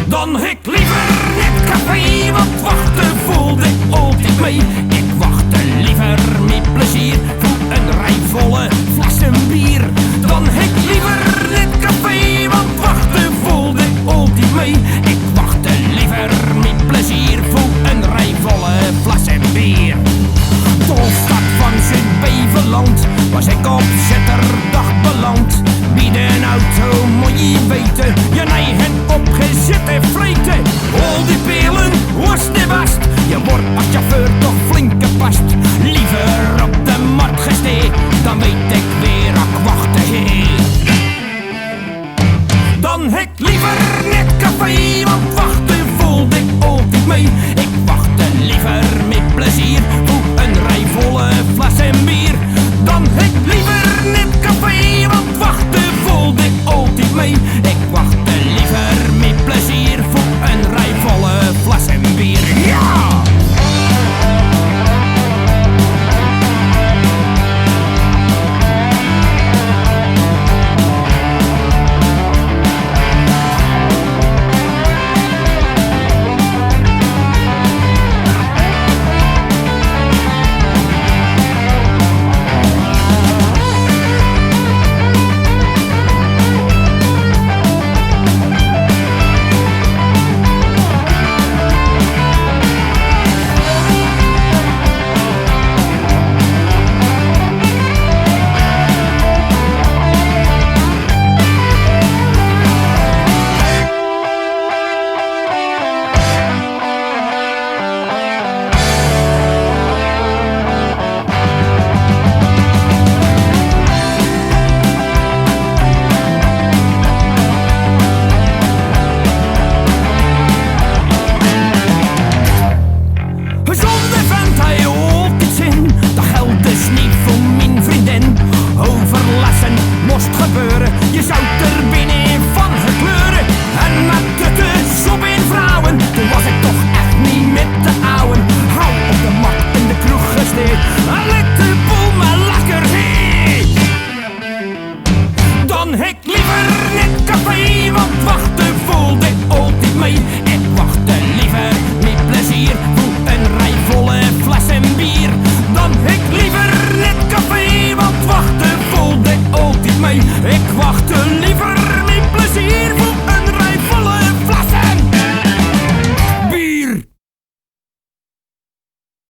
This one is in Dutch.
Dan ik liever net café, want wachten voelde ik altijd mee. Ik wachtte liever met plezier voor een rij volle flessen bier. Dan ik liever net café, want wachten voelde ik altijd mee. Ik wachtte liever met plezier voor een rij volle flessen bier. Tolstad van Zuid-Beveland was ik op Zetterdag beland. Bij een auto moet je weten, je eigen opgezette vreten. Al die pelen was de best, je wordt als chauffeur toch flink gepast. Liever op de markt gestee, dan weet ik weer ak wachten heen. Dan ik liever net café, want wachten voelde ik altijd mee. Ik wachtte liever met plezier voor een rij volle flessen bier. Dan ik liever net café, want wachten voelde ik altijd mee. Ik wachtte liever met plezier voor een rij volle flessen bier. Ja! Je zou er binnen van gekleuren. En met de soep in vrouwen, toen was ik toch echt niet met de ouwen. Hou op de mat in de kroeg gesteed en let de boel maar lekker heet. Dan ik liever net café, want wachten voelde ik altijd mee. Ik wachtte liever met plezier voor een rij volle flessen bier. Dan ik liever net café, want wachten voelde ik altijd mee. Ik wachtte liever met plezier